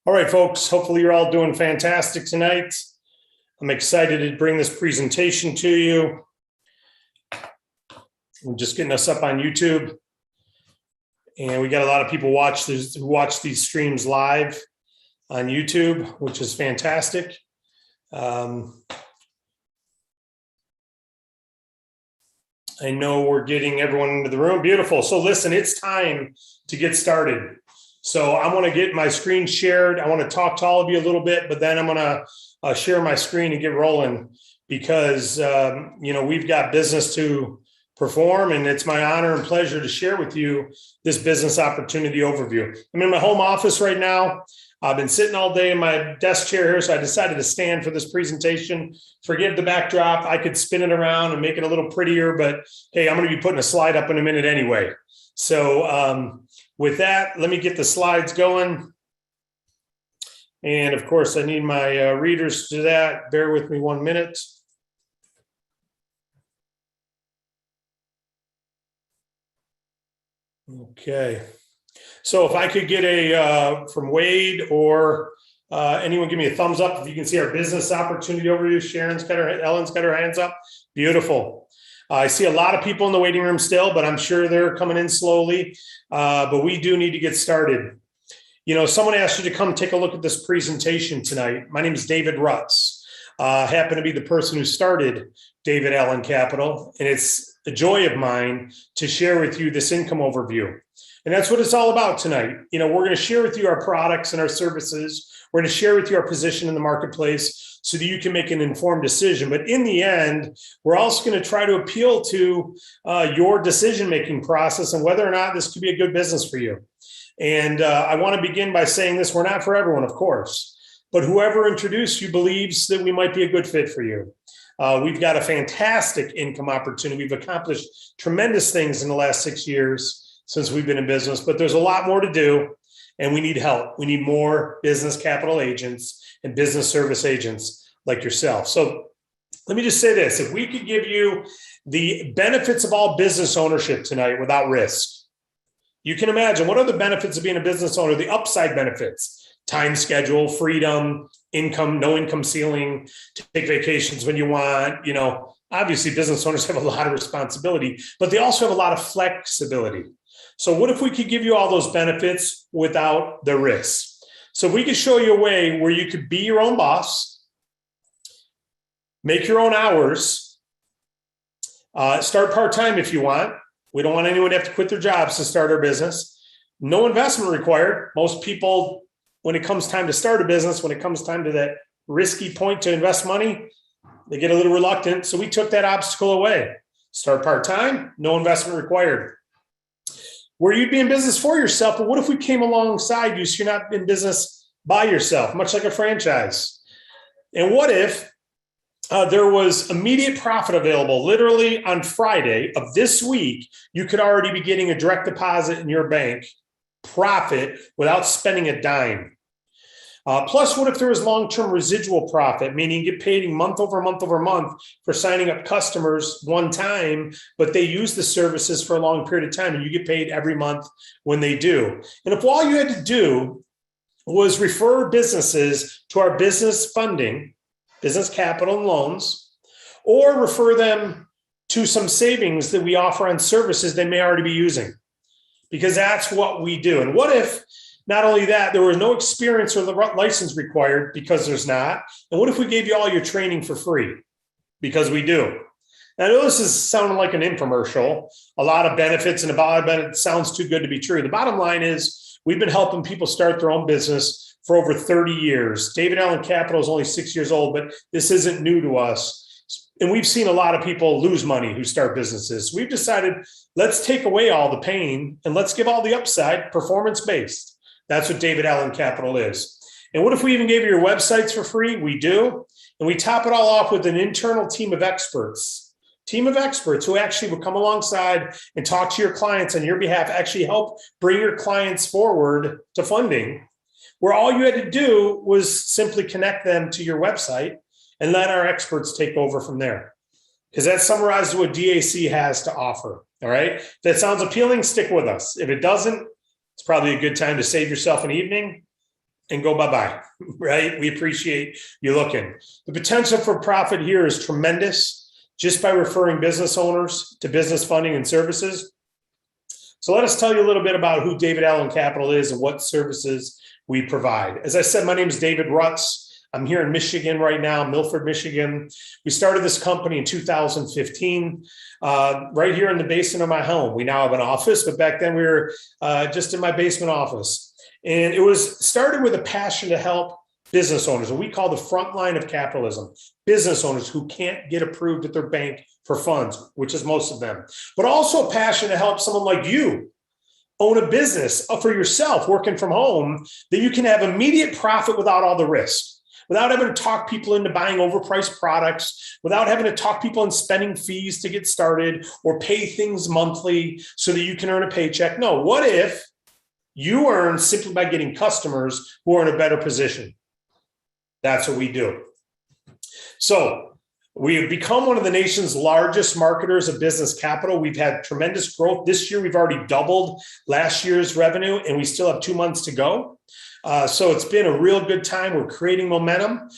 All right, folks, hopefully you're all doing fantastic tonight. I'm excited to bring this presentation to you. I'm just getting us up on YouTube. And we got a lot of people who watch these streams live on YouTube, which is fantastic. I know we're getting everyone into the room. Beautiful. So listen, it's time to get started. So I'm going to get my screen shared. I want to talk to all of you a little bit, but then I'm going to share my screen and get rolling because, we've got business to perform, and it's my honor and pleasure to share with you this business opportunity overview. I'm in my home office right now. I've been sitting all day in my desk chair here, so I decided to stand for this presentation. Forgive the backdrop. I could spin it around and make it a little prettier, but hey, I'm going to be putting a slide up in a minute anyway. So with that, let me get the slides going. And of course, I need my readers to do that. Bear with me 1 minute. Okay. So if I could get a from Wade or anyone give me a thumbs up if you can see our business opportunity overview. Ellen's got her hands up. Beautiful. I see a lot of people in the waiting room still, but I'm sure they're coming in slowly. But we do need to get started. Someone asked you to come take a look at this presentation tonight. My name is David Rutz. I happen to be the person who started David Allen Capital, and it's a joy of mine to share with you this income overview. And that's what it's all about tonight. We're going to share with you our products and our services. We're going to share with you our position in the marketplace so that you can make an informed decision. But in the end, we're also going to try to appeal to your decision-making process and whether or not this could be a good business for you. And I want to begin by saying this: we're not for everyone, of course, but whoever introduced you believes that we might be a good fit for you. We've got a fantastic income opportunity. We've accomplished tremendous things in the last 6 years since we've been in business, but there's a lot more to do, and we need help. We need more business capital agents and business service agents like yourself. So let me just say this: if we could give you the benefits of all business ownership tonight without risk, you can imagine what are the benefits of being a business owner, the upside benefits: time schedule, freedom, income, no income ceiling, take vacations when you want. Obviously business owners have a lot of responsibility, but they also have a lot of flexibility. So what if we could give you all those benefits without the risk? So if we could show you a way where you could be your own boss, make your own hours, start part-time if you want. We don't want anyone to have to quit their jobs to start our business. No investment required. Most people, when it comes time to start a business, when it comes time to that risky point to invest money, they get a little reluctant. So we took that obstacle away. Start part-time, no investment required. Where you'd be in business for yourself, but what if we came alongside you so you're not in business by yourself, much like a franchise? And what if there was immediate profit available? Literally on Friday of this week, you could already be getting a direct deposit in your bank profit without spending a dime. Plus, what if there was long-term residual profit, meaning you get paid month over month over month for signing up customers one time, but they use the services for a long period of time and you get paid every month when they do. And if all you had to do was refer businesses to our business funding, business capital and loans, or refer them to some savings that we offer on services they may already be using, because that's what we do. And what if not only that, there was no experience or the license required, because there's not? And what if we gave you all your training for free? Because we do. Now, I know this is sounding like an infomercial, a lot of benefits and about, but it sounds too good to be true. The bottom line is we've been helping people start their own business for over 30 years. David Allen Capital is only 6 years old, but this isn't new to us. And we've seen a lot of people lose money who start businesses. We've decided, let's take away all the pain and let's give all the upside performance-based. That's what David Allen Capital is. And what if we even gave you your websites for free? We do. And we top it all off with an internal team of experts who actually will come alongside and talk to your clients on your behalf, actually help bring your clients forward to funding, where all you had to do was simply connect them to your website and let our experts take over from there. Because that summarizes what D.A.C has to offer. All right. If that sounds appealing, stick with us. If it doesn't, it's probably a good time to save yourself an evening and go bye-bye, right? We appreciate you looking. The potential for profit here is tremendous just by referring business owners to business funding and services. So let us tell you a little bit about who David Allen Capital is and what services we provide. As I said, my name is David Rutz. I'm here in Michigan right now, Milford, Michigan. We started this company in 2015, right here in the basement of my home. We now have an office, but back then we were just in my basement office. And it was started with a passion to help business owners, what we call the front line of capitalism, business owners who can't get approved at their bank for funds, which is most of them, but also a passion to help someone like you own a business for yourself, working from home, that you can have immediate profit without all the risk, without having to talk people into buying overpriced products, without having to talk people into spending fees to get started or pay things monthly so that you can earn a paycheck. No, what if you earn simply by getting customers who are in a better position? That's what we do. So we have become one of the nation's largest marketers of business capital. We've had tremendous growth. This year, we've already doubled last year's revenue, and we still have 2 months to go. So it's been a real good time. We're creating momentum.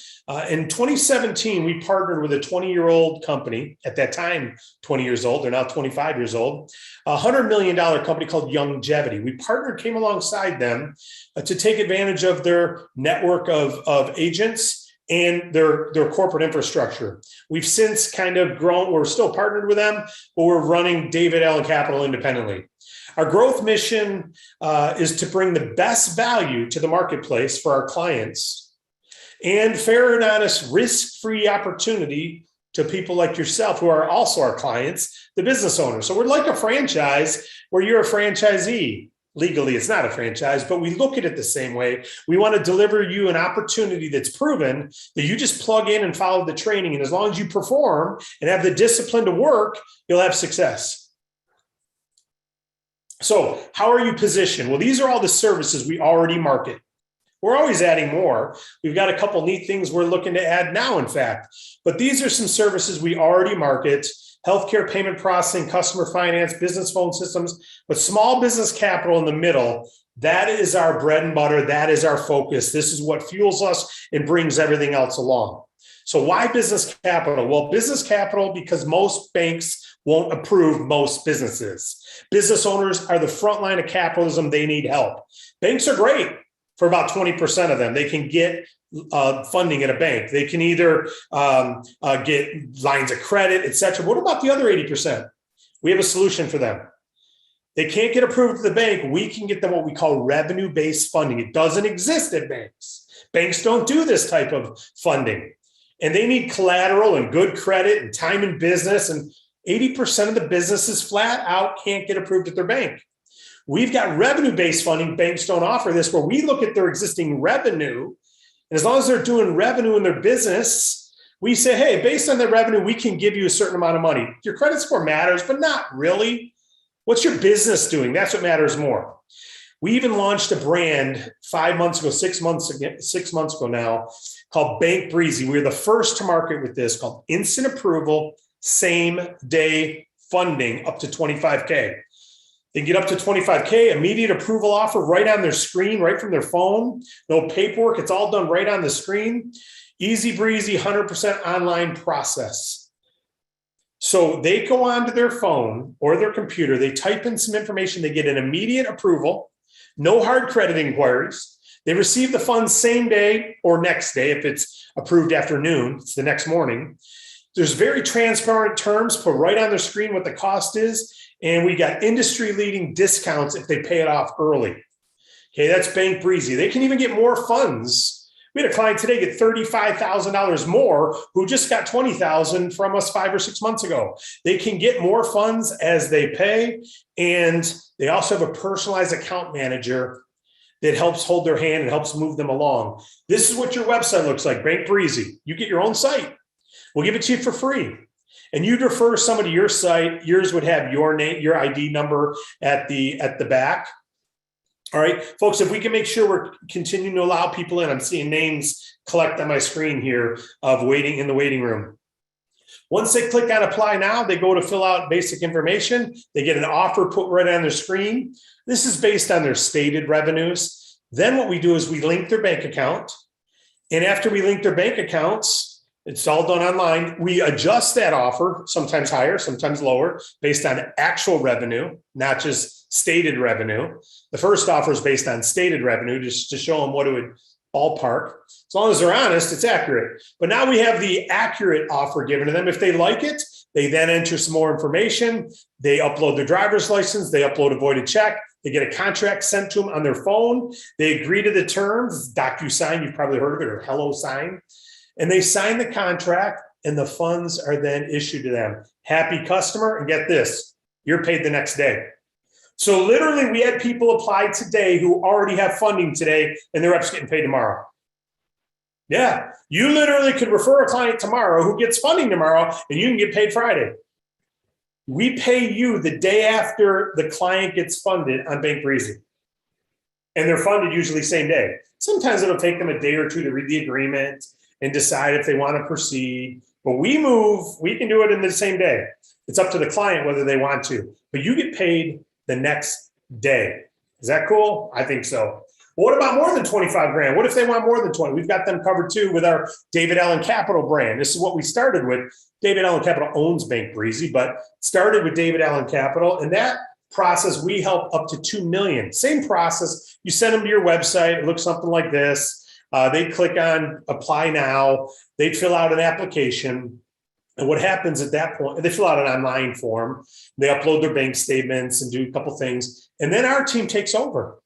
In 2017, we partnered with a 20-year-old company, at that time, 20 years old. They're now 25 years old, a $100 million company called Longevity. We partnered, came alongside them to take advantage of their network of agents and their corporate infrastructure. We've since kind of grown. We're still partnered with them, but we're running David Allen Capital independently. Our growth mission is to bring the best value to the marketplace for our clients and fair and honest, risk-free opportunity to people like yourself who are also our clients, the business owners. So we're like a franchise where you're a franchisee. Legally, it's not a franchise, but we look at it the same way. We want to deliver you an opportunity that's proven that you just plug in and follow the training. And as long as you perform and have the discipline to work, you'll have success. So how are you positioned? Well, these are all the services we already market. We're always adding more. We've got a couple neat things we're looking to add now, in fact. But these are some services we already market: healthcare, payment processing, customer finance, business phone systems, but small business capital in the middle. That is our bread and butter. That is our focus. This is what fuels us and brings everything else along. So why business capital? Well, business capital because most banks won't approve most businesses. Business owners are the front line of capitalism. They need help. Banks are great for about 20% of them. They can get funding at a bank. They can either get lines of credit, et cetera. What about the other 80%? We have a solution for them. They can't get approved at the bank. We can get them what we call revenue-based funding. It doesn't exist at banks. Banks don't do this type of funding. And they need collateral and good credit and time in business. And 80% of the businesses flat out can't get approved at their bank. We've got revenue-based funding. Banks don't offer this, where we look at their existing revenue. And as long as they're doing revenue in their business, we say, hey, based on their revenue, we can give you a certain amount of money. Your credit score matters, but not really. What's your business doing? That's what matters more. We even launched a brand 5 months ago, 6 months ago now, called Bank Breezy. We were the first to market with this, called instant approval, same day funding up to $25K. They get up to $25K, immediate approval offer right on their screen, right from their phone. No paperwork. It's all done right on the screen. Easy breezy, 100% online process. So they go onto their phone or their computer, they type in some information, they get an immediate approval, no hard credit inquiries. They receive the funds same day or next day. If it's approved afternoon, it's the next morning. There's very transparent terms put right on their screen what the cost is. And we got industry-leading discounts if they pay it off early. Okay, that's Bank Breezy. They can even get more funds. We had a client today get $35,000 more who just got $20,000 from us 5 or 6 months ago. They can get more funds as they pay. And they also have a personalized account manager that helps hold their hand and helps move them along. This is what your website looks like, Bank Breezy. You get your own site. We'll give it to you for free. And you'd refer somebody to your site, yours would have your name, your ID number at the back. All right, folks, if we can make sure we're continuing to allow people in, I'm seeing names collect on my screen here of waiting in the waiting room. Once they click on apply now, they go to fill out basic information. They get an offer put right on their screen. This is based on their stated revenues. Then what we do is we link their bank account. And after we link their bank accounts, it's all done online. We adjust that offer, sometimes higher, sometimes lower, based on actual revenue, not just stated revenue. The first offer is based on stated revenue, just to show them what it would ballpark. As long as they're honest, it's accurate. But now we have the accurate offer given to them. If they like it, they then enter some more information. They upload their driver's license. They upload a voided check. They get a contract sent to them on their phone. They agree to the terms, DocuSign, you've probably heard of it, or HelloSign. And they sign the contract, and the funds are then issued to them. Happy customer, and get this, you're paid the next day. So literally, we had people apply today who already have funding today, and their rep's getting paid tomorrow. Yeah, you literally could refer a client tomorrow who gets funding tomorrow, and you can get paid Friday. We pay you the day after the client gets funded on Bank Breezy. And they're funded usually same day. Sometimes it'll take them a day or two to read the agreement and decide if they want to proceed. But we can do it in the same day. It's up to the client whether they want to. But you get paid the next day. Is that cool? I think so. Well, what about more than 25 grand? What if they want more than 20? We've got them covered too with our David Allen Capital brand. This is what we started with. David Allen Capital owns Bank Breezy, but started with David Allen Capital. And that process, we help up to 2 million. Same process. You send them to your website. It looks something like this. They click on apply now. They fill out an application. And what happens at that point, they fill out an online form. They upload their bank statements and do a couple things. And then our team takes over.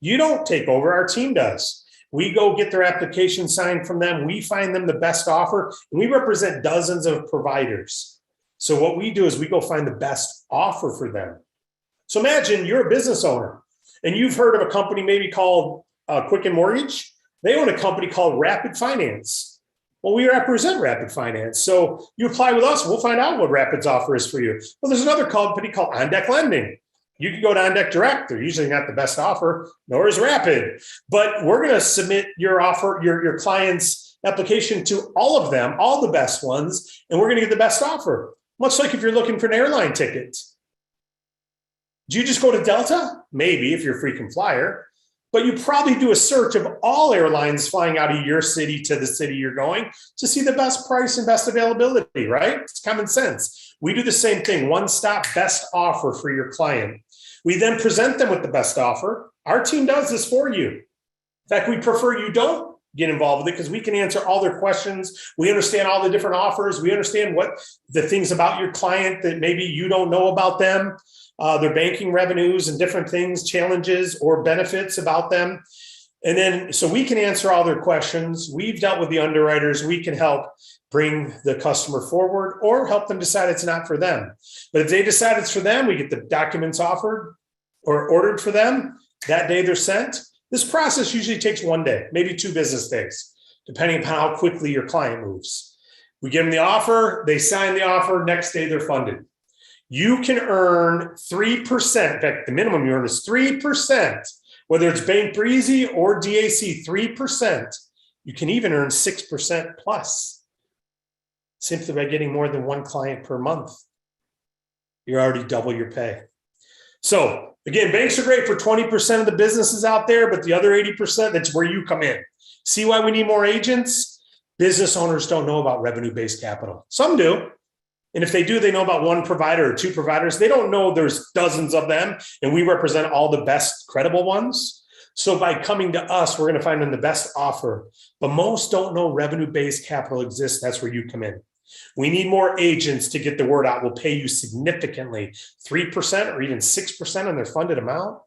You don't take over, our team does. We go get their application signed from them. We find them the best offer, and we represent dozens of providers. So what we do is we go find the best offer for them. So imagine you're a business owner, and you've heard of a company maybe called Quicken Mortgage. They own a company called Rapid Finance. Well, we represent Rapid Finance. So you apply with us, we'll find out what Rapid's offer is for you. Well, there's another company called On Deck Lending. You can go to On Deck Direct. They're usually not the best offer, nor is Rapid. But we're going to submit your offer, your client's application to all of them, all the best ones, and we're going to get the best offer. Much like if you're looking for an airline ticket. Do you just go to Delta? Maybe, if you're a frequent flyer. But you probably do a search of all airlines flying out of your city to the city you're going to see the best price and best availability, right? It's common sense. We do the same thing, one-stop best offer for your client. We then present them with the best offer. Our team does this for you. In fact, we prefer you don't get involved with it because we can answer all their questions. We understand all the different offers. We understand what the things about your client that maybe you don't know about them, their banking revenues and different things, challenges or benefits about them. And then, so we can answer all their questions. We've dealt with the underwriters. We can help bring the customer forward or help them decide it's not for them. But if they decide it's for them, we get the documents offered or ordered for them. That day they're sent. This process usually takes 1 day, maybe 2 business days, depending upon how quickly your client moves. We give them the offer, they sign the offer, next day they're funded. You can earn 3%. In fact, the minimum you earn is 3%, whether it's Bank Breezy or D.A.C, 3%. You can even earn 6% plus simply by getting more than 1 client per month. You're already double your pay. So again, banks are great for 20% of the businesses out there, but the other 80%, that's where you come in. See why we need more agents? Business owners don't know about revenue-based capital. Some do. And if they do, they know about 1 provider or 2 providers. They don't know there's dozens of them, and we represent all the best credible ones. So by coming to us, we're going to find them the best offer. But most don't know revenue-based capital exists. That's where you come in. We need more agents to get the word out. We'll pay you significantly, 3% or even 6% on their funded amount.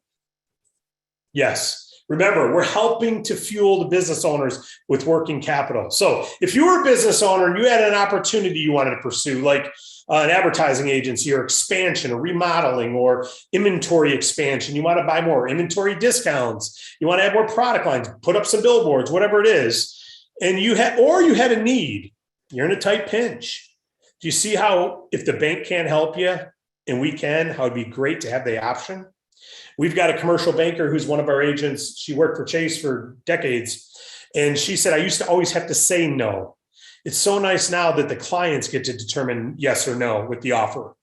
Yes. Remember, we're helping to fuel the business owners with working capital. So if you were a business owner and you had an opportunity you wanted to pursue, like an advertising agency or expansion or remodeling or inventory expansion, you want to buy more inventory discounts, you want to add more product lines, put up some billboards, whatever it is, and you had a need, you're in a tight pinch. Do you see how if the bank can't help you and we can, how it'd be great to have the option? We've got a commercial banker who's one of our agents. She worked for Chase for decades. And she said, I used to always have to say no. It's so nice now that the clients get to determine yes or no with the offer.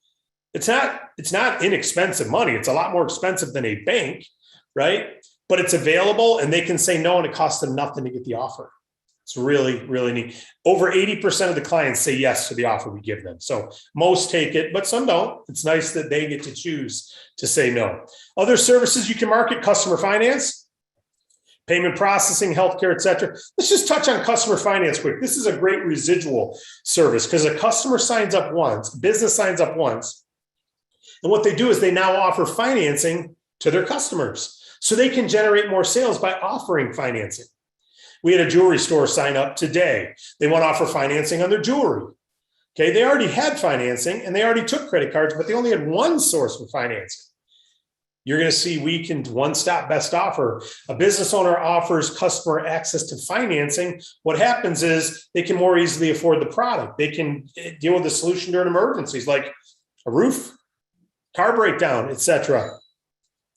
It's not inexpensive money. It's a lot more expensive than a bank, right? but it's available and they can say no and it costs them nothing to get the offer. It's really, really neat. Over 80% of the clients say yes to the offer we give them. So most take it, but some don't. It's nice that they get to choose to say no. Other services you can market: customer finance, payment processing, healthcare, et cetera. Let's just touch on customer finance quick. This is a great residual service because a customer signs up once, business signs up once. And what they do is they now offer financing to their customers so they can generate more sales by offering financing. We had a jewelry store sign up today. They want to offer financing on their jewelry. Okay, they already had financing and they already took credit cards, but they only had one source for financing. You're going to see we can one-stop best offer. A business owner offers customer access to financing. What happens is they can more easily afford the product. They can deal with the solution during emergencies like a roof, car breakdown, et cetera.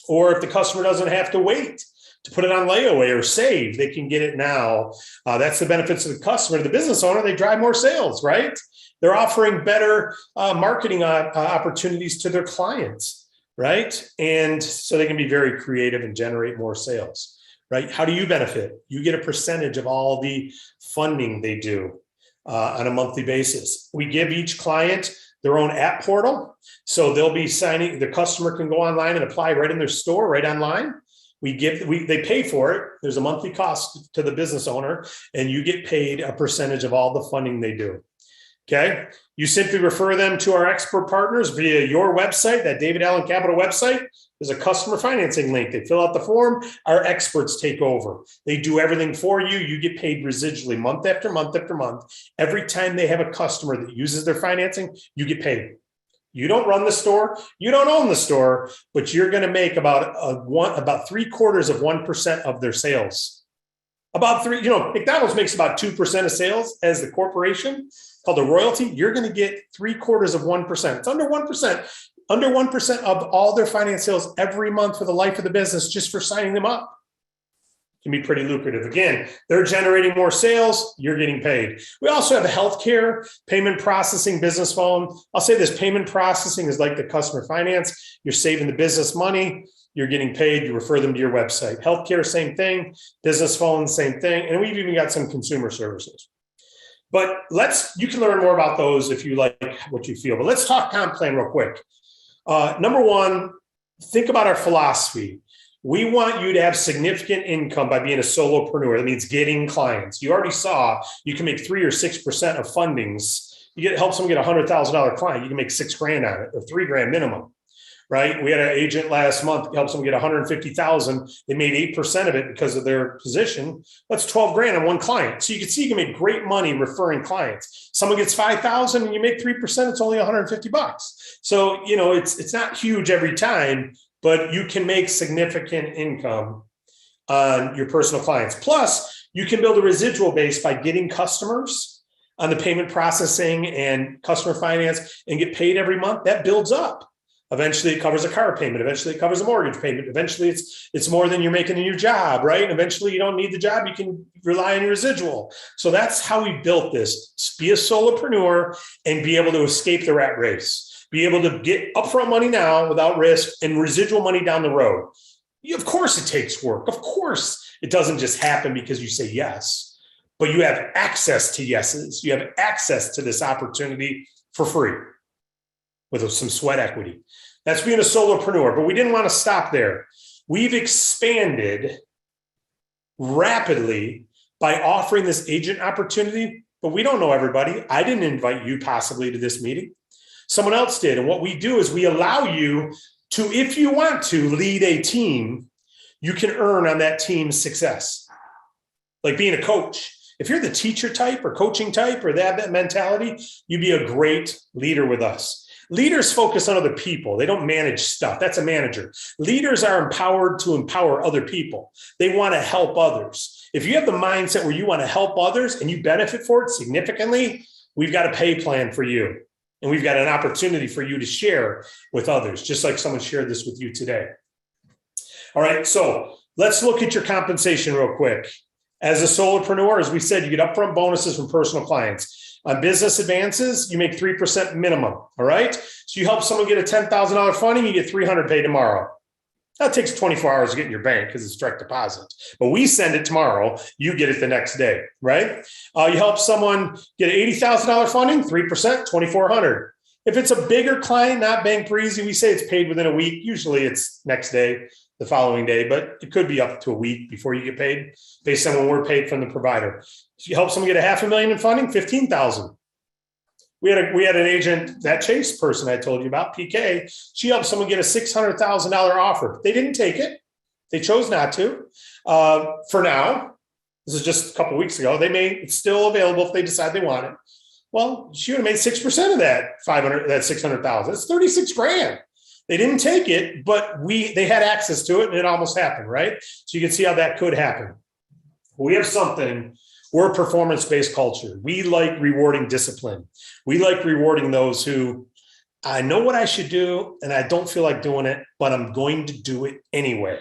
Or if the customer doesn't have to wait to put it on layaway or save, they can get it now. That's the benefits of the customer. To the business owner, they drive more sales, right? They're offering better marketing opportunities to their clients, right? And so they can be very creative and generate more sales, right? How do you benefit? You get a percentage of all the funding they do on a monthly basis. We give each client their own app portal. So they'll be signing, the customer can go online and apply right in their store, right online. They pay for it. There's a monthly cost to the business owner, and you get paid a percentage of all the funding they do. Okay. You simply refer them to our expert partners via your website, that David Allen Capital website. There's a customer financing link. They fill out the form. Our experts take over. They do everything for you. You get paid residually month after month after month. Every time they have a customer that uses their financing, you get paid. You don't run the store, you don't own the store, but you're going to make about 0.75% of their sales. McDonald's makes about 2% of sales as the corporation, called a royalty. You're going to get 0.75%. It's under 1%. Under 1% of all their finance sales every month for the life of the business, just for signing them up. Can be pretty lucrative. Again, they're generating more sales, you're getting paid. We also have a healthcare, payment processing, business phone. I'll say this: payment processing is like the customer finance. You're saving the business money, you're getting paid, you refer them to your website. Healthcare, same thing. Business phone, same thing. And we've even got some consumer services. But you can learn more about those if you like what you feel. But let's talk comp plan real quick. Number one, think about our philosophy. We want you to have significant income by being a solopreneur. That means getting clients. You already saw you can make 3 or 6% of fundings. Help someone get a $100,000 client. You can make $6,000 on it, or $3,000 minimum, right? We had an agent last month help someone get $150,000. They made 8% of it because of their position. That's $12,000 on one client. So you can see you can make great money referring clients. Someone gets $5,000 and you make 3%. It's only $150. So it's not huge every time, but you can make significant income on your personal clients. Plus, you can build a residual base by getting customers on the payment processing and customer finance and get paid every month. That builds up. Eventually, it covers a car payment. Eventually, it covers a mortgage payment. Eventually, it's more than you're making in your job, right? And eventually, you don't need the job. You can rely on your residual. So that's how we built this. Be a solopreneur and be able to escape the rat race. Be able to get upfront money now without risk and residual money down the road. Of course, it takes work. Of course, it doesn't just happen because you say yes, but you have access to yeses. You have access to this opportunity for free with some sweat equity. That's being a solopreneur, but we didn't want to stop there. We've expanded rapidly by offering this agent opportunity, but we don't know everybody. I didn't invite you possibly to this meeting. Someone else did. And what we do is we allow you to, if you want to lead a team, you can earn on that team's success. Like being a coach. If you're the teacher type or coaching type or that mentality, you'd be a great leader with us. Leaders focus on other people. They don't manage stuff. That's a manager. Leaders are empowered to empower other people. They want to help others. If you have the mindset where you want to help others and you benefit for it significantly, we've got a pay plan for you. And we've got an opportunity for you to share with others, just like someone shared this with you today. All right, so let's look at your compensation real quick. As a solopreneur, as we said, you get upfront bonuses from personal clients. On business advances, you make 3% minimum, all right? So you help someone get a $10,000 funding, you get $300 paid tomorrow. That takes 24 hours to get in your bank because it's direct deposit. But we send it tomorrow. You get it the next day, right? You help someone get $80,000 funding, 3%, 2,400. If it's a bigger client, not Bank Breezy, we say it's paid within a week. Usually it's next day, the following day, but it could be up to a week before you get paid based on when we're paid from the provider. If you help someone get $500,000 in funding, 15,000. We had an agent, that Chase person I told you about, PK. She helped someone get a $600,000 offer. They didn't take it. They chose not to. For now, this is just a couple of weeks ago. It's still available if they decide they want it. Well, she would have made 6% of that $600,000. That's 36 grand. They didn't take it, but they had access to it, and it almost happened, right? So you can see how that could happen. We have something. We're a performance-based culture. We like rewarding discipline. We like rewarding those who, I know what I should do and I don't feel like doing it, but I'm going to do it anyway.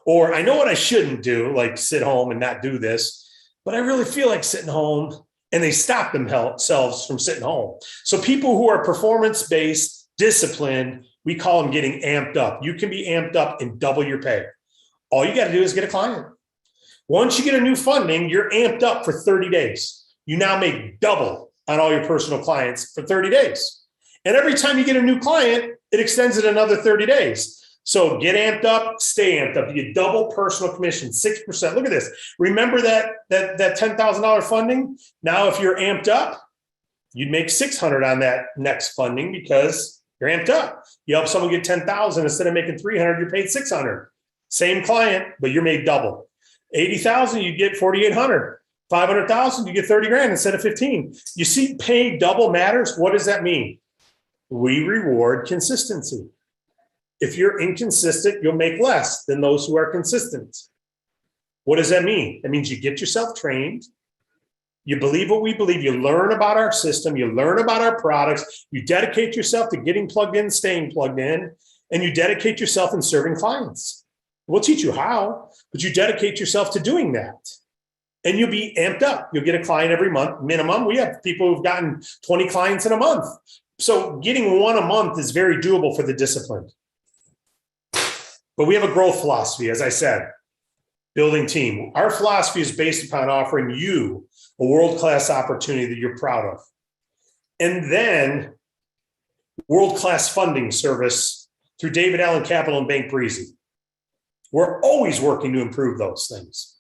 Or I know what I shouldn't do, like sit home and not do this, but I really feel like sitting home, and they stop themselves from sitting home. So people who are performance-based, disciplined, we call them getting amped up. You can be amped up and double your pay. All you got to do is get a client. Once you get a new funding, you're amped up for 30 days. You now make double on all your personal clients for 30 days. And every time you get a new client, it extends it another 30 days. So get amped up, stay amped up. You get double personal commission, 6%. Look at this. Remember that $10,000 funding? Now, if you're amped up, you'd make 600 on that next funding because you're amped up. You help someone get 10,000 instead of making 300, you're paid 600. Same client, but you're made double. 80,000, you get 4,800. 500,000, you get 30 grand instead of 15. You see, paying double matters. What does that mean? We reward consistency. If you're inconsistent, you'll make less than those who are consistent. What does that mean? That means you get yourself trained. You believe what we believe. You learn about our system. You learn about our products. You dedicate yourself to getting plugged in, staying plugged in, and you dedicate yourself in serving clients. We'll teach you how, but you dedicate yourself to doing that. And you'll be amped up. You'll get a client every month, minimum. We have people who've gotten 20 clients in a month. So getting one a month is very doable for the discipline. But we have a growth philosophy, as I said, building team. Our philosophy is based upon offering you a world-class opportunity that you're proud of. And then world-class funding service through David Allen Capital and Bank Breezy. We're always working to improve those things.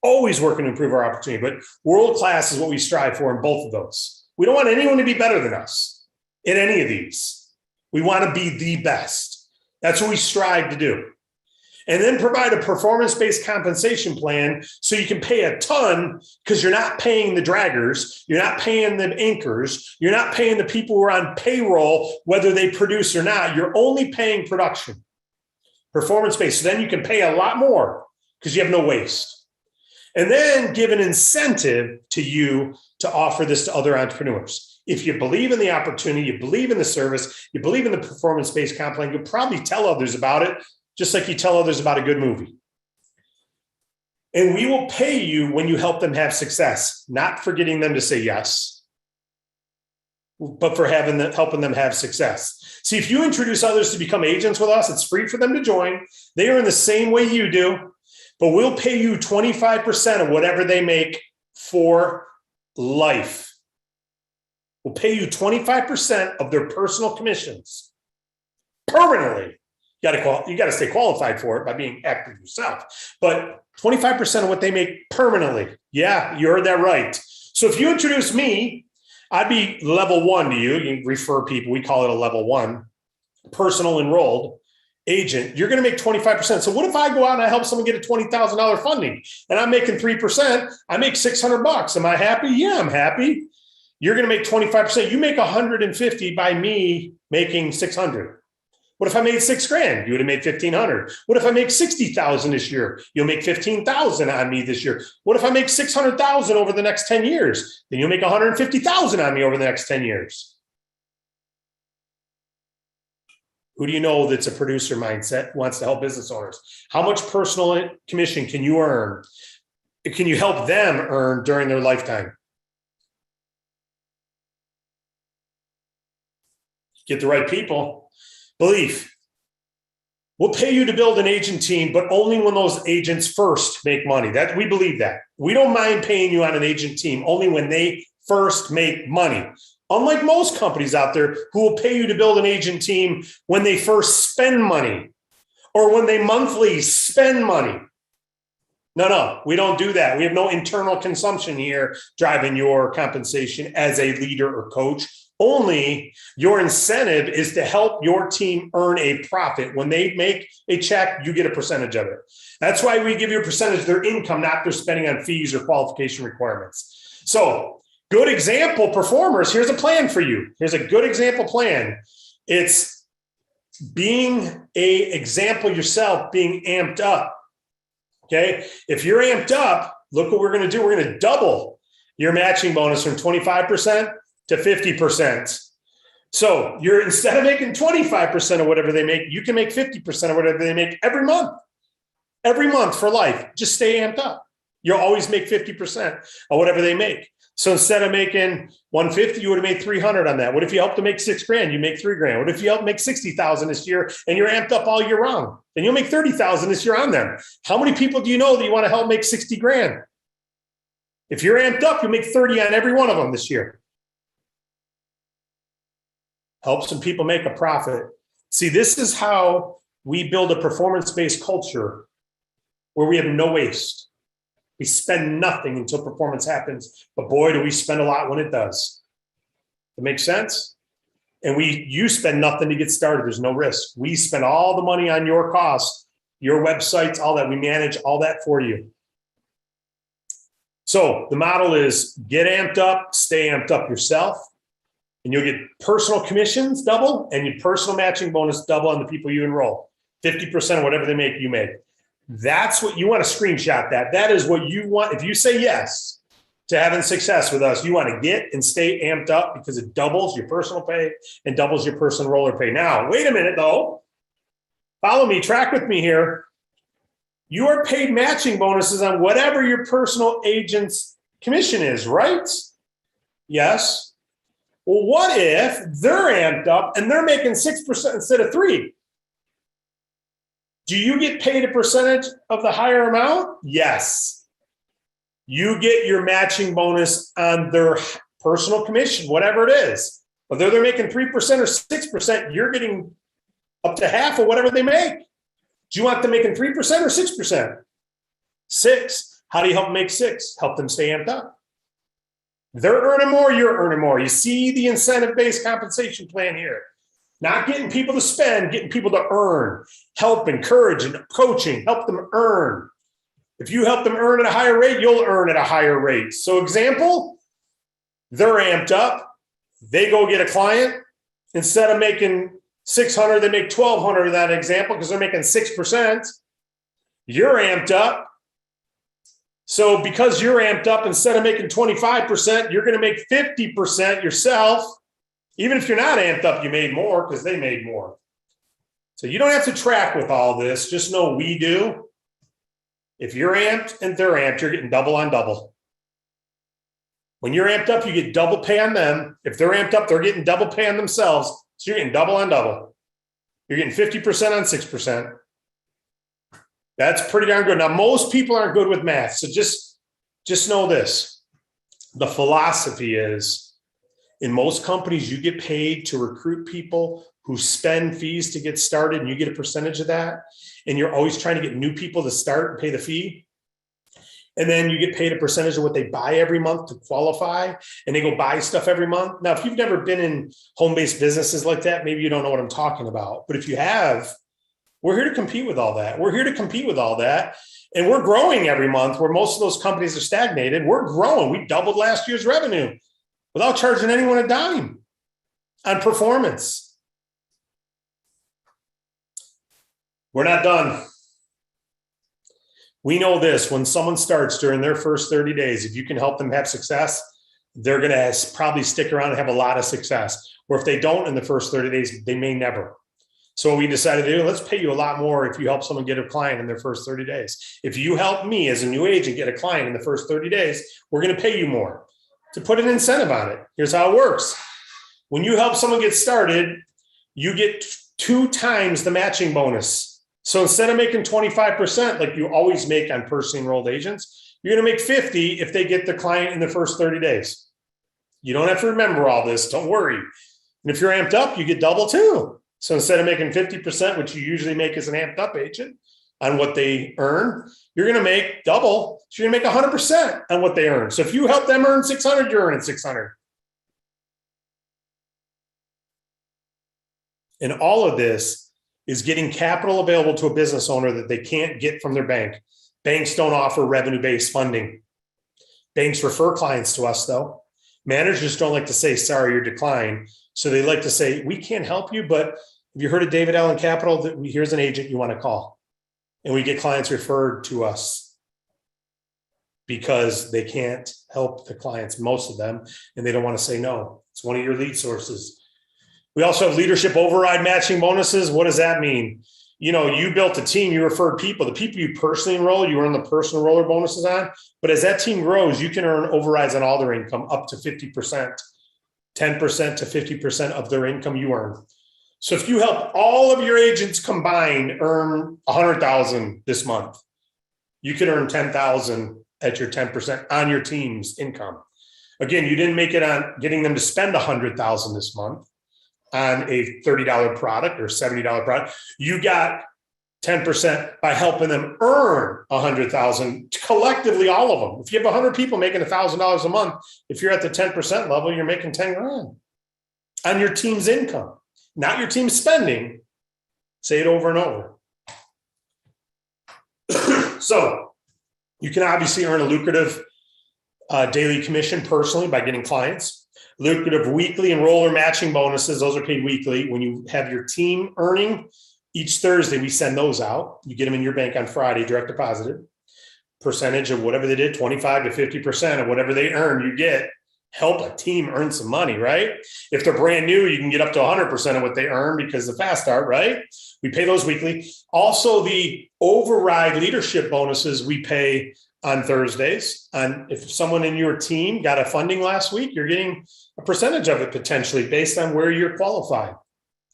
Always working to improve our opportunity. But world-class is what we strive for in both of those. We don't want anyone to be better than us in any of these. We want to be the best. That's what we strive to do. And then provide a performance-based compensation plan so you can pay a ton because you're not paying the draggers, you're not paying the anchors, you're not paying the people who are on payroll, whether they produce or not. You're only paying production. Performance-based. So then you can pay a lot more because you have no waste. And then give an incentive to you to offer this to other entrepreneurs. If you believe in the opportunity, you believe in the service, you believe in the performance-based comp plan, you'll probably tell others about it, just like you tell others about a good movie. And we will pay you when you help them have success, not for getting them to say yes, but for helping them have success. See, if you introduce others to become agents with us, it's free for them to join. They earn the same way you do, but we'll pay you 25% of whatever they make for life. We'll pay you 25% of their personal commissions permanently. You got to stay qualified for it by being active yourself. But 25% of what they make permanently. Yeah, you heard that right. So if you introduce me, I'd be level 1 to you. You refer people. We call it a level 1, personal enrolled agent. You're going to make 25%. So what if I go out and I help someone get a $20,000 funding and I'm making 3%? I make $600. Am I happy? Yeah, I'm happy. You're going to make 25%. You make 150 by me making 600. What if I made $6,000? You would have made 1,500. What if I make 60,000 this year? You'll make 15,000 on me this year. What if I make 600,000 over the next 10 years? Then you'll make 150,000 on me over the next 10 years. Who do you know that's a producer mindset, wants to help business owners? How much personal commission can you earn? Can you help them earn during their lifetime? Get the right people. Belief. We'll pay you to build an agent team, but only when those agents first make money. That we believe that. We don't mind paying you on an agent team, only when they first make money. Unlike most companies out there who will pay you to build an agent team when they first spend money or when they monthly spend money. No, we don't do that. We have no internal consumption here driving your compensation as a leader or coach. Only your incentive is to help your team earn a profit. When they make a check, you get a percentage of it. That's why we give you a percentage of their income, not their spending on fees or qualification requirements. So, good example performers, here's a plan for you. Here's a good example plan. It's being an example yourself, being amped up. Okay, if you're amped up, look what we're going to do. We're going to double your matching bonus from 25% to 50%. So you're, instead of making 25% of whatever they make, you can make 50% of whatever they make every month for life. Just stay amped up. You'll always make 50% of whatever they make. So instead of making 150, you would have made 300 on that. What if you helped them make $6,000? You make $3,000. What if you help make 60,000 this year and you're amped up all year round? Then you'll make 30,000 this year on them. How many people do you know that you want to help make 60 grand? If you're amped up, you'll make 30 on every one of them this year. Help some people make a profit. See, this is how we build a performance-based culture where we have no waste. We spend nothing until performance happens, but boy, do we spend a lot when it does. That makes sense? And you spend nothing to get started. There's no risk. We spend all the money on your costs, your websites, all that. We manage all that for you. So the model is get amped up, stay amped up yourself, and you'll get personal commissions double and your personal matching bonus double on the people you enroll. 50% of whatever they make, you make. That's what you want to screenshot that. That is what you want. If you say yes to having success with us, you want to get and stay amped up because it doubles your personal pay and doubles your personal roller pay. Now, wait a minute though. Follow me, track with me here. You are paid matching bonuses on whatever your personal agent's commission is, right? Yes. Well, what if they're amped up and they're making 6% instead of 3%? Do you get paid a percentage of the higher amount? Yes. You get your matching bonus on their personal commission, whatever it is. Whether they're making 3% or 6%, you're getting up to half of whatever they make. Do you want them making 3% or 6%? 6. How do you help them make 6? Help them stay amped up. They're earning more, you're earning more. You see the incentive-based compensation plan here. Not getting people to spend, getting people to earn. Help, encourage, and coaching. Help them earn. If you help them earn at a higher rate, you'll earn at a higher rate. So example, they're amped up. They go get a client. Instead of making 600, they make 1,200 in that example because they're making 6%. You're amped up. So because you're amped up, instead of making 25%, you're going to make 50% yourself. Even if you're not amped up, you made more because they made more. So you don't have to track with all this. Just know we do. If you're amped and they're amped, you're getting double on double. When you're amped up, you get double pay on them. If they're amped up, they're getting double pay on themselves. So you're getting double on double. You're getting 50% on 6%. That's pretty darn good. Now, most people aren't good with math. So just know this. The philosophy is, in most companies, you get paid to recruit people who spend fees to get started, and you get a percentage of that. And you're always trying to get new people to start and pay the fee. And then you get paid a percentage of what they buy every month to qualify, and they go buy stuff every month. Now, if you've never been in home-based businesses like that, maybe you don't know what I'm talking about. But if you have, we're here to compete with all that. We're here to compete with all that. And we're growing every month where most of those companies are stagnated. We're growing. We doubled last year's revenue without charging anyone a dime on performance. We're not done. We know this, when someone starts during their first 30 days, if you can help them have success, they're going to probably stick around and have a lot of success. Or if they don't in the first 30 days, they may never. So we decided to do, let's pay you a lot more if you help someone get a client in their first 30 days. If you help me as a new agent get a client in the first 30 days, we're going to pay you more. To put an incentive on it, here's how it works. When you help someone get started, you get 2 times the matching bonus So instead of making 25% like you always make on personally enrolled agents, you're going to make 50 if they get the client in the first 30 days. You don't have to remember all this. Don't worry. And if you're amped up, you get double too. So instead of making 50%, which you usually make as an amped up agent on what they earn, you're going to make double. So you're going to make 100% on what they earn. So if you help them earn 600, you're earning 600. And all of this is getting capital available to a business owner that they can't get from their bank. Banks don't offer revenue-based funding. Banks refer clients to us, though. Managers don't like to say, sorry, you're declined. So they like to say, we can't help you, but have you heard of David Allen Capital? Here's an agent you want to call. And we get clients referred to us because they can't help the clients, most of them, and they don't want to say no. It's one of your lead sources. We also have leadership override matching bonuses. What does that mean? You know, you built a team, you referred people. The people you personally enroll, you earn the personal enroller bonuses on. But as that team grows, you can earn overrides on all their income up to 50%, 10% to 50% of their income you earn. So if you help all of your agents combined earn $100,000 this month, you can earn $10,000 at your 10% on your team's income. Again, you didn't make it on getting them to spend $100,000 this month on a $30 product or $70 product. You got 10% by helping them earn $100,000 collectively, all of them. If you have 100 people making $1,000 a month, if you're at the 10% level, you're making 10 grand on your team's income, not your team's spending. Say it over and over. So you can obviously earn a lucrative daily commission personally by getting clients. Lucrative weekly enroller matching bonuses. Those are paid weekly. When you have your team earning, each Thursday, we send those out. You get them in your bank on Friday, direct deposited. Percentage of whatever they did, 25 to 50% of whatever they earn, you get. Help a team earn some money, right? If they're brand new, you can get up to 100% of what they earn because of fast start, right? We pay those weekly. Also, the override leadership bonuses we pay on Thursdays. And if someone in your team got a funding last week, you're getting a percentage of it potentially based on where you're qualified.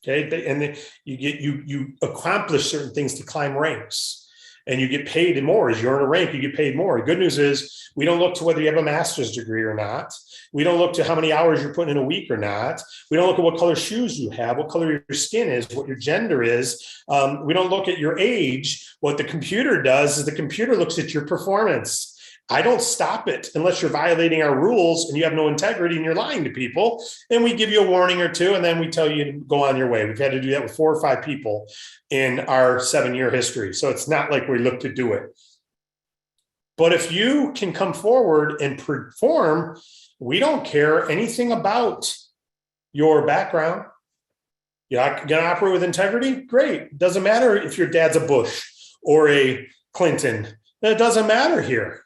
Okay. And then you accomplish certain things to climb ranks. And you get paid more. As you earn a rank, you get paid more. The good news is we don't look to whether you have a master's degree or not. We don't look to how many hours you're putting in a week or not. We don't look at what color shoes you have, what color your skin is, what your gender is. We don't look at your age. What the computer does is the computer looks at your performance. I don't stop it unless you're violating our rules and you have no integrity and you're lying to people. And we give you a warning or two, and then we tell you to go on your way. We've had to do that with 4 or 5 people in our 7-year history. So it's not like we look to do it. But if you can come forward and perform, we don't care anything about your background. You're going to operate with integrity? Great. Doesn't matter if your dad's a Bush or a Clinton. It doesn't matter here.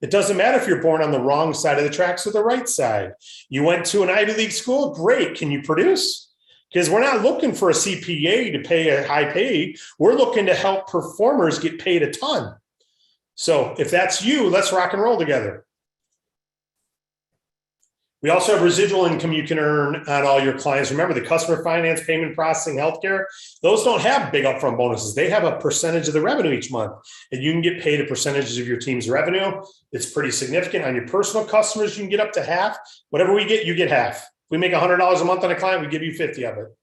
It doesn't matter if you're born on the wrong side of the tracks or the right side. You went to an Ivy League school? Great. Can you produce? Because we're not looking for a CPA to pay a high pay. We're looking to help performers get paid a ton. So if that's you, let's rock and roll together. We also have residual income you can earn on all your clients. Remember, the customer finance, payment processing, healthcare, those don't have big upfront bonuses. They have a percentage of the revenue each month, and you can get paid a percentage of your team's revenue. It's pretty significant. On your personal customers, you can get up to half. Whatever we get, you get half. If we make $100 a month on a client, we give you 50 of it.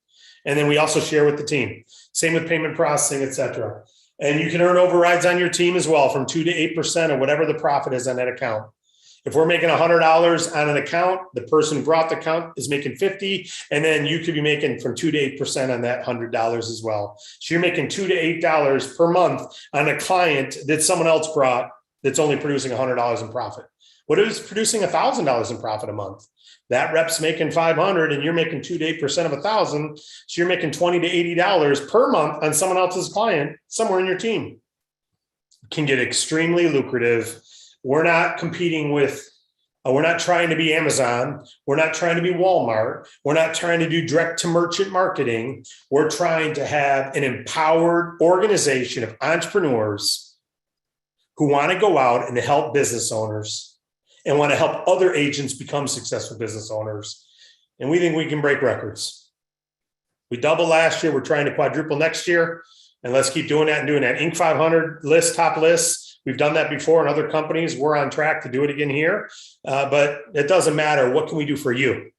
And then we also share with the team. Same with payment processing, et cetera. And you can earn overrides on your team as well from 2 to 8% of whatever the profit is on that account. If we're making $100 on an account, the person who brought the account is making 50, and then you could be making from 2 to 8% on that $100 as well. So you're making $2 to $8 per month on a client that someone else brought that's only producing $100 in profit. What if it's producing $1,000 in profit a month? That rep's making $500, and you're making 2 to 8% of $1,000. So you're making $20 to $80 per month on someone else's client somewhere in your team. It can get extremely lucrative. We're not competing with, we're not trying to be Amazon. We're not trying to be Walmart. We're not trying to do direct to merchant marketing. We're trying to have an empowered organization of entrepreneurs who want to go out and help business owners and want to help other agents become successful business owners. And we think we can break records. We doubled last year. We're trying to quadruple next year. And let's keep doing that and doing that. Inc. 500 list, top lists. We've done that before in other companies. We're on track to do it again here. But it doesn't matter. What can we do for you?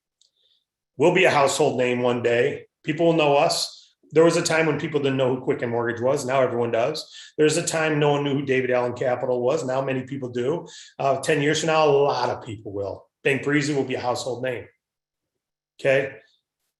We'll be a household name one day. People will know us. There was a time when people didn't know who Quicken Mortgage was. Now everyone does. There's a time no one knew who David Allen Capital was. Now many people do. 10 years from now, a lot of people will. Bank Breezy will be a household name. Okay.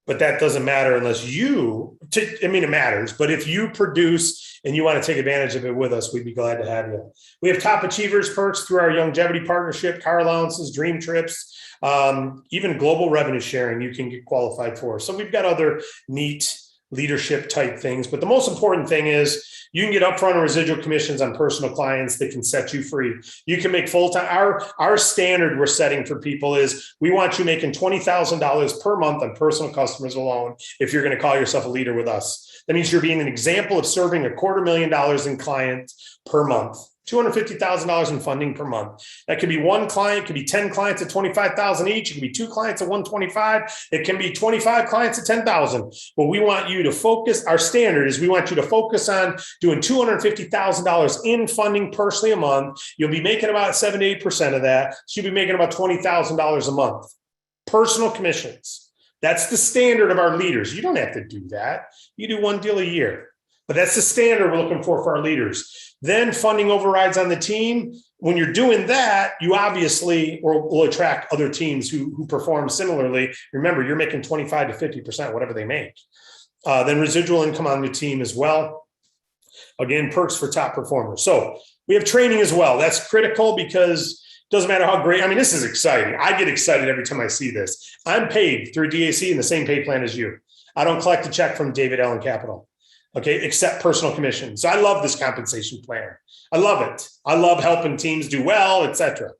But that doesn't matter unless you, I mean, it matters. But if you produce and you want to take advantage of it with us, we'd be glad to have you. We have top achievers perks through our longevity partnership, car allowances, dream trips, even global revenue sharing you can get qualified for. So we've got other neat leadership type things. But the most important thing is you can get upfront and residual commissions on personal clients that can set you free. You can make full-time. Our standard we're setting for people is we want you making $20,000 per month on personal customers alone if you're going to call yourself a leader with us. That means you're being an example of serving $250,000 in clients per month. $250,000 in funding per month. That could be one client, could be 10 clients at $25,000 each. It could be 2 clients at $125,000. It can be 25 clients at $10,000. But we want you to focus. Our standard is we want you to focus on doing $250,000 in funding personally a month. You'll be making about 7 to 8% of that. So you'll be making about $20,000 a month. Personal commissions. That's the standard of our leaders. You don't have to do that. You do 1 deal a year. But that's the standard we're looking for our leaders. Then funding overrides on the team. When you're doing that, you obviously will attract other teams who perform similarly. Remember, you're making 25 to 50%, whatever they make. Then residual income on the team as well. Again, perks for top performers. So we have training as well. That's critical because it doesn't matter how great. I mean, this is exciting. I get excited every time I see this. I'm paid through D.A.C. in the same pay plan as you. I don't collect a check from David Allen Capital. Okay, except personal commission. So I love this compensation plan. I love it. I love helping teams do well, et cetera.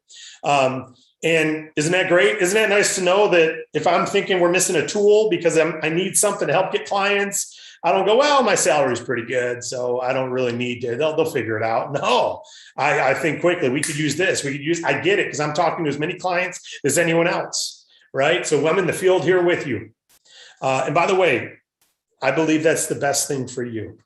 And isn't that great? Isn't that nice to know that if I'm thinking we're missing a tool because I need something to help get clients, I don't go, well, my salary is pretty good, so I don't really need to. They'll figure it out. No, I think quickly. We could use this. I get it because I'm talking to as many clients as anyone else, right? So I'm in the field here with you. And by the way, I believe that's the best thing for you.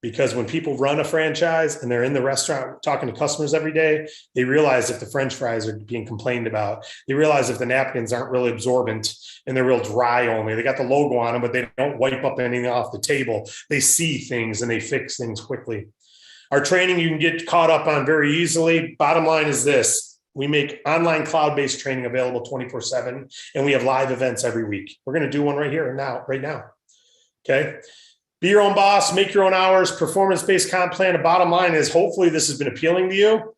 Because when people run a franchise and they're in the restaurant talking to customers every day, they realize if the French fries are being complained about, they realize if the napkins aren't really absorbent and they're real dry only, they got the logo on them, but they don't wipe up anything off the table. They see things and they fix things quickly. Our training you can get caught up on very easily. Bottom line is this. We make online cloud-based training available 24/7, and we have live events every week. We're going to do one right here and now, right now. Okay. Be your own boss, make your own hours, performance-based comp plan. The bottom line is hopefully this has been appealing to you.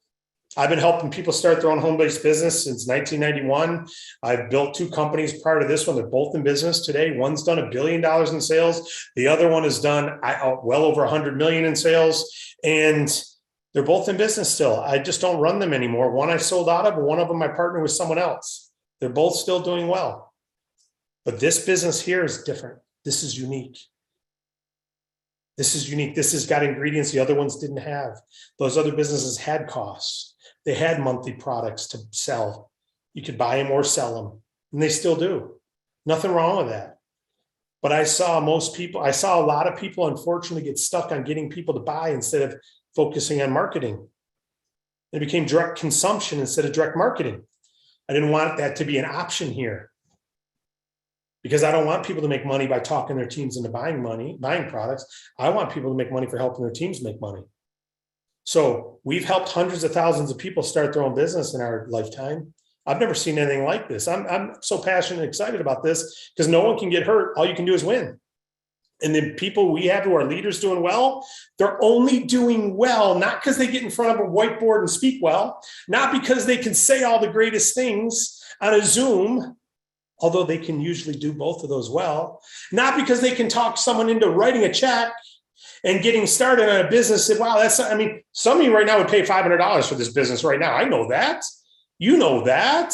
I've been helping people start their own home-based business since 1991. I've built 2 companies prior to this one. They're both in business today. One's done $1 billion in sales. The other one has done well over $100 million in sales. And they're both in business still. I just don't run them anymore. One I sold out of, and one of them I partnered with someone else. They're both still doing well. But this business here is different. This is unique. This is unique. This has got ingredients the other ones didn't have. Those other businesses had costs. They had monthly products to sell. You could buy them or sell them, and they still do. Nothing wrong with that. But I saw a lot of people, unfortunately, get stuck on getting people to buy instead of focusing on marketing. It became direct consumption instead of direct marketing. I didn't want that to be an option here because I don't want people to make money by talking their teams into buying products. I want people to make money for helping their teams make money. So we've helped hundreds of thousands of people start their own business in our lifetime. I've never seen anything like this. I'm so passionate and excited about this because no one can get hurt. All you can do is win. And the people we have who are leaders doing well, they're only doing well, not because they get in front of a whiteboard and speak well, not because they can say all the greatest things on a Zoom, although they can usually do both of those well, not because they can talk someone into writing a check and getting started on a business. Wow, some of you right now would pay $500 for this business right now. I know that. You know that.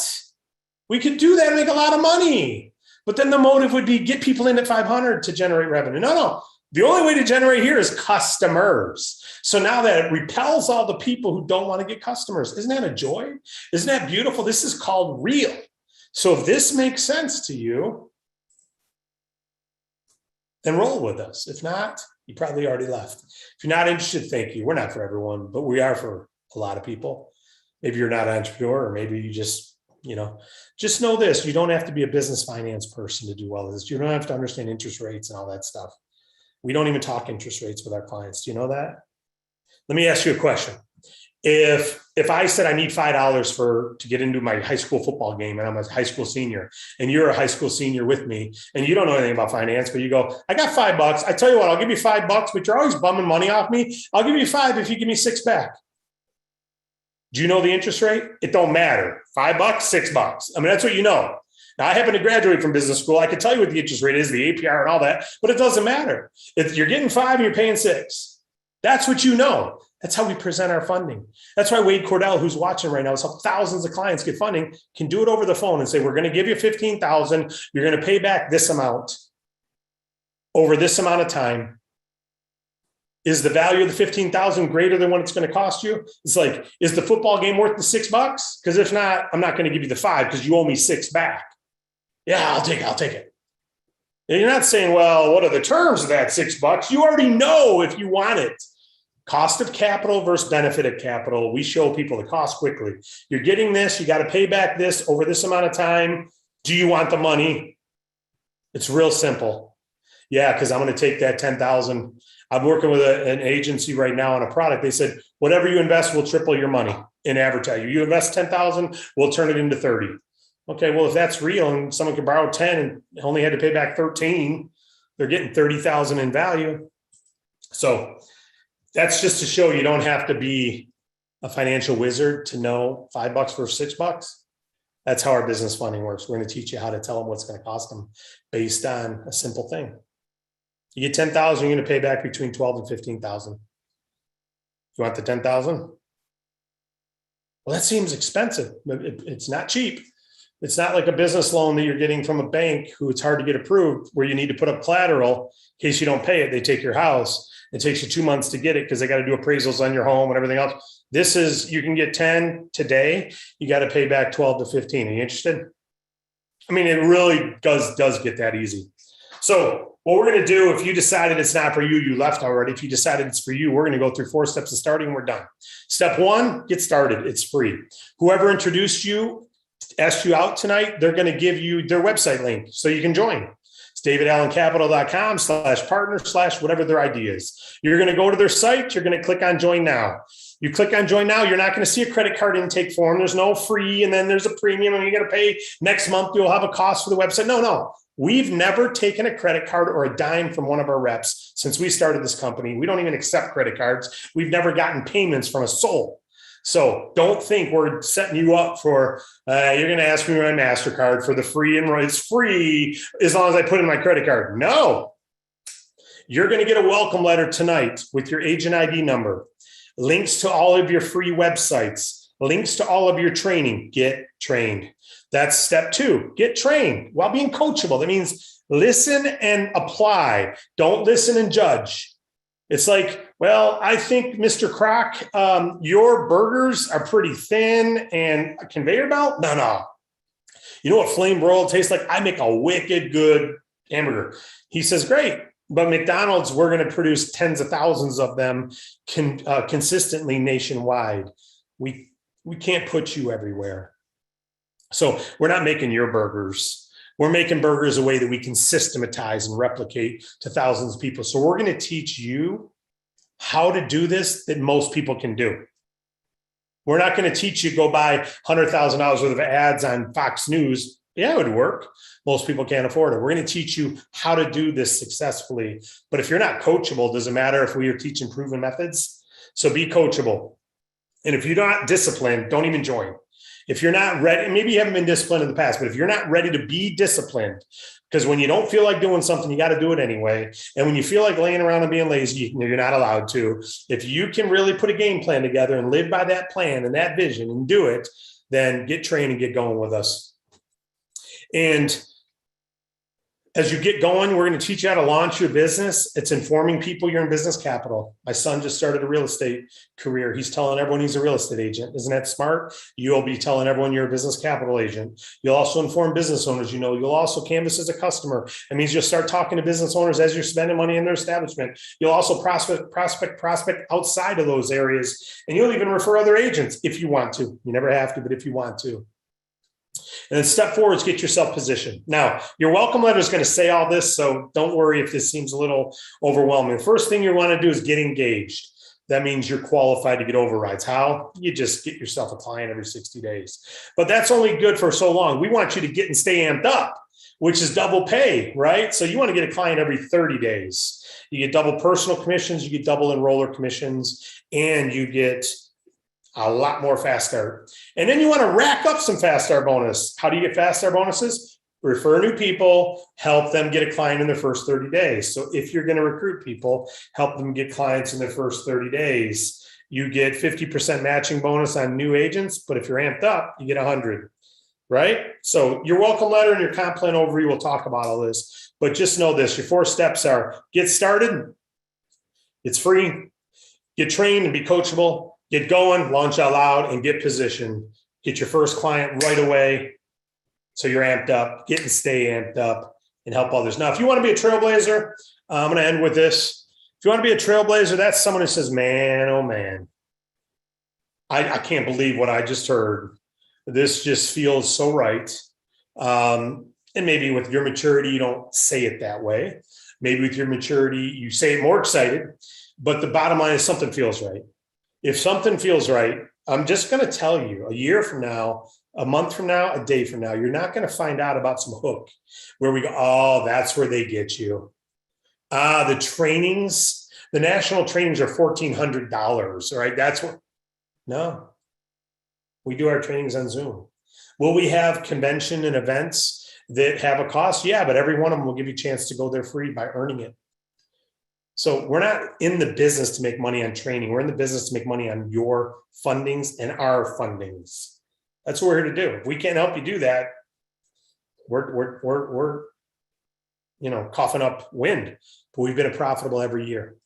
We could do that and make a lot of money. But then the motive would be get people in at 500 to generate revenue. No. The only way to generate here is customers. So now that repels all the people who don't want to get customers. Isn't that a joy? Isn't that beautiful? This is called real. So if this makes sense to you, then roll with us. If not, you probably already left. If you're not interested, thank you. We're not for everyone, but we are for a lot of people. Maybe you're not an entrepreneur, or maybe you just, just know this. You don't have to be a business finance person to do well with this. You don't have to understand interest rates and all that stuff. We don't even talk interest rates with our clients. Do you know that? Let me ask you a question. If I said I need $5 to get into my high school football game and I'm a high school senior and you're a high school senior with me and you don't know anything about finance, but you go, I got $5. I tell you what, I'll give you $5, but you're always bumming money off me. I'll give you $5 if you give me $6 back. Do you know the interest rate? It don't matter. $5, $6. I mean, that's what you know. Now, I happen to graduate from business school. I can tell you what the interest rate is, the APR and all that, but it doesn't matter. If you're getting $5 and you're paying $6, that's what you know. That's how we present our funding. That's why Wade Cordell, who's watching right now, has helped thousands of clients get funding, can do it over the phone and say, we're going to give you $15,000. You're going to pay back this amount over this amount of time. Is the value of the $15,000 greater than what it's going to cost you? It's like, is the football game worth the $6? Because if not, I'm not going to give you the $5 because you owe me $6 back. Yeah, I'll take it. And you're not saying, well, what are the terms of that $6? You already know if you want it. Cost of capital versus benefit of capital. We show people the cost quickly. You're getting this, you got to pay back this over this amount of time. Do you want the money? It's real simple. Yeah, because I'm going to take that $10,000. I'm working with an agency right now on a product. They said, whatever you invest, we'll triple your money in advertising. You invest $10,000, we'll turn it into 30. Okay, well, if that's real and someone can borrow 10 and only had to pay back 13, they're getting 30,000 in value. So that's just to show you don't have to be a financial wizard to know $5 versus $6. That's how our business funding works. We're going to teach you how to tell them what's going to cost them based on a simple thing. You get 10,000, you're going to pay back between 12 and 15,000. You want the 10,000? Well, that seems expensive. It's not cheap. It's not like a business loan that you're getting from a bank who it's hard to get approved, where you need to put up collateral in case you don't pay it. They take your house. It takes you 2 months to get it because they got to do appraisals on your home and everything else. This is, you can get 10 today. You got to pay back 12 to 15. Are you interested? I mean, it really does get that easy. So what we're going to do, if you decided it's not for you, you left already. If you decided it's for you, we're going to go through 4 steps of starting. We're done. Step 1, get started. It's free. Whoever introduced you, asked you out tonight, they're going to give you their website link so you can join. It's davidallencapital.com/partner/ whatever their ID is. You're going to go to their site. You're going to click on join now. You click on join now. You're not going to see a credit card intake form. There's no free. And then there's a premium and you got to pay next month. You'll have a cost for the website. No. We've never taken a credit card or a dime from one of our reps since we started this company. We don't even accept credit cards. We've never gotten payments from a soul. So don't think we're setting you up for, you're going to ask me my MasterCard for the free enroll. It's free as long as I put in my credit card. No, you're going to get a welcome letter tonight with your agent ID number, links to all of your free websites, links to all of your training. Get trained. That's step 2, get trained while being coachable. That means listen and apply. Don't listen and judge. It's like, well, I think, Mr. Kroc, your burgers are pretty thin and a conveyor belt. No. You know what flame broiled tastes like? I make a wicked good hamburger. He says, great. But McDonald's, we're going to produce tens of thousands of them consistently nationwide. We can't put you everywhere. So we're not making your burgers. We're making burgers a way that we can systematize and replicate to thousands of people. So we're going to teach you how to do this that most people can do. We're not going to teach you go buy $100,000 worth of ads on Fox News. Yeah, it would work. Most people can't afford it. We're going to teach you how to do this successfully. But if you're not coachable, it doesn't matter if we are teaching proven methods. So be coachable. And if you're not disciplined, don't even join. If you're not ready, maybe you haven't been disciplined in the past, but if you're not ready to be disciplined, because when you don't feel like doing something, you got to do it anyway. And when you feel like laying around and being lazy, you're not allowed to. If you can really put a game plan together and live by that plan and that vision and do it, then get trained and get going with us. And As you get going, we're going to teach you how to launch your business. It's informing people you're in business capital. My son just started a real estate career. He's telling everyone he's a real estate agent. Isn't that smart? You'll be telling everyone you're a business capital agent. You'll also inform business owners. You'll also canvas as a customer. That means you'll start talking to business owners as you're spending money in their establishment. You'll also prospect outside of those areas. And you'll even refer other agents if you want to. You never have to, but if you want to. And then step forward is get yourself positioned. Now, your welcome letter is going to say all this, so don't worry if this seems a little overwhelming. The first thing you want to do is get engaged. That means you're qualified to get overrides. How? You just get yourself a client every 60 days. But that's only good for so long. We want you to get and stay amped up, which is double pay, right? So you want to get a client every 30 days. You get double personal commissions, you get double enroller commissions, and you get a lot more fast start. And then you want to rack up some fast start bonus. How do you get fast start bonuses? Refer new people, help them get a client in their first 30 days. So if you're going to recruit people, help them get clients in their first 30 days. You get 50% matching bonus on new agents, but if you're amped up, you get 100, right? So your welcome letter and your comp plan overview will talk about all this, but just know this, your 4 steps are get started. It's free. Get trained and be coachable. Get going, launch out loud, and get positioned. Get your first client right away so you're amped up. Get and stay amped up and help others. Now, if you want to be a trailblazer, I'm going to end with this. If you want to be a trailblazer, that's someone who says, man, oh man, I can't believe what I just heard. This just feels so right. And maybe with your maturity, you don't say it that way. Maybe with your maturity, you say it more excited. But the bottom line is something feels right. If something feels right, I'm just going to tell you a year from now, a month from now, a day from now, you're not going to find out about some hook where we go, oh, that's where they get you. The trainings, the national trainings are $1,400, right? That's what, no, we do our trainings on Zoom. Will we have convention and events that have a cost? Yeah, but every one of them will give you a chance to go there free by earning it. So we're not in the business to make money on training. We're in the business to make money on your fundings and our fundings. That's what we're here to do. If we can't help you do that, we're coughing up wind. But we've been profitable every year.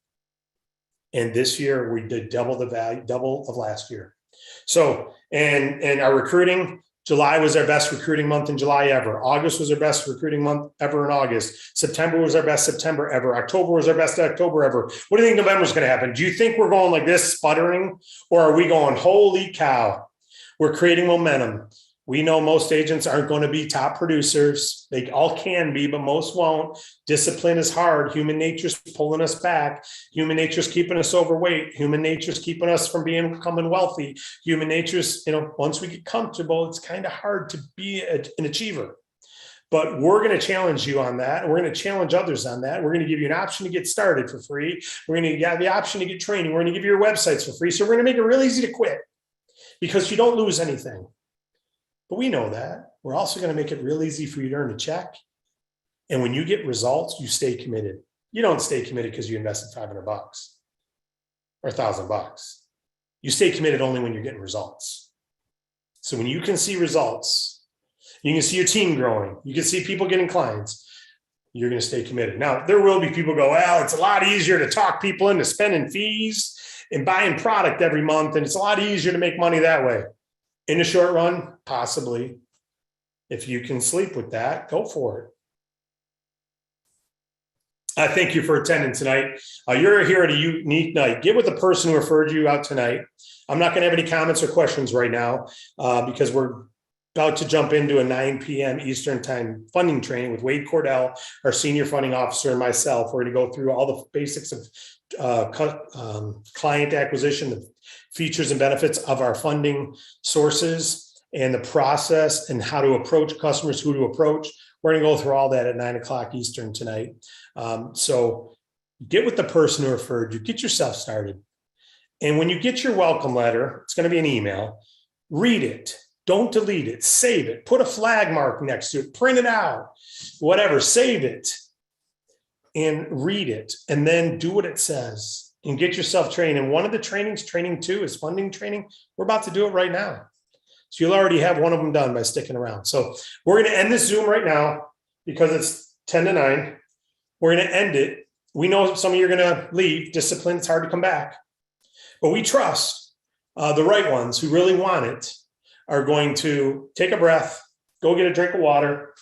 And this year we did double the value, double of last year. So, and our recruiting, July was our best recruiting month in July ever. August was our best recruiting month ever in August. September was our best September ever. October was our best October ever. What do you think November is going to happen? Do you think we're going like this, sputtering? Or are we going, holy cow, we're creating momentum? We know most agents aren't going to be top producers. They all can be, but most won't. Discipline is hard. Human nature's pulling us back. Human nature's keeping us overweight. Human nature's keeping us from becoming wealthy. Human nature's, once we get comfortable, it's kind of hard to be an achiever. But we're going to challenge you on that. We're going to challenge others on that. We're going to give you an option to get started for free. We're going to have the option to get training. We're going to give you your websites for free. So we're going to make it real easy to quit because you don't lose anything. But we know that. We're also going to make it real easy for you to earn a check. And when you get results, you stay committed. You don't stay committed because you invested $500 or $1,000. You stay committed only when you're getting results. So when you can see results, you can see your team growing, you can see people getting clients, you're going to stay committed. Now, there will be people go, well, it's a lot easier to talk people into spending fees and buying product every month. And it's a lot easier to make money that way. In the short run, possibly. If you can sleep with that, go for it. I thank you for attending tonight. You're here at a unique night. Get with the person who referred you out tonight. I'm not going to have any comments or questions right now because we're about to jump into a 9 p.m. Eastern time funding training with Wade Cordell, our senior funding officer, and myself. We're going to go through all the basics of client acquisition, the features and benefits of our funding sources and the process and how to approach customers, who to approach. We're going to go through all that at 9 o'clock Eastern tonight. So get with the person who referred you, get yourself started. And when you get your welcome letter, it's going to be an email, read it. Don't delete it, save it, put a flag mark next to it, print it out, whatever, save it and read it, and then do what it says and get yourself trained. And one of the trainings, training 2, is funding training. We're about to do it right now. So you'll already have one of them done by sticking around. So we're going to end this Zoom right now because it's 10 to 9. We're going to end it. We know some of you are going to leave. Discipline, it's hard to come back. But we trust the right ones who really want it are going to take a breath, go get a drink of water,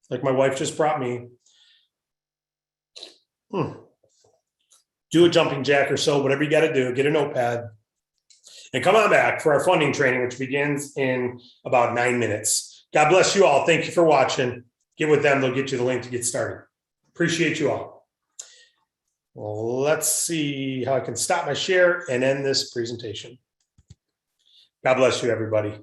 like my wife just brought me. Do a jumping jack or so, whatever you got to do, get a notepad, and come on back for our funding training, which begins in about 9 minutes. God bless you all. Thank you for watching. Get with them. They'll get you the link to get started. Appreciate you all. Well, let's see how I can stop my share and end this presentation. God bless you, everybody.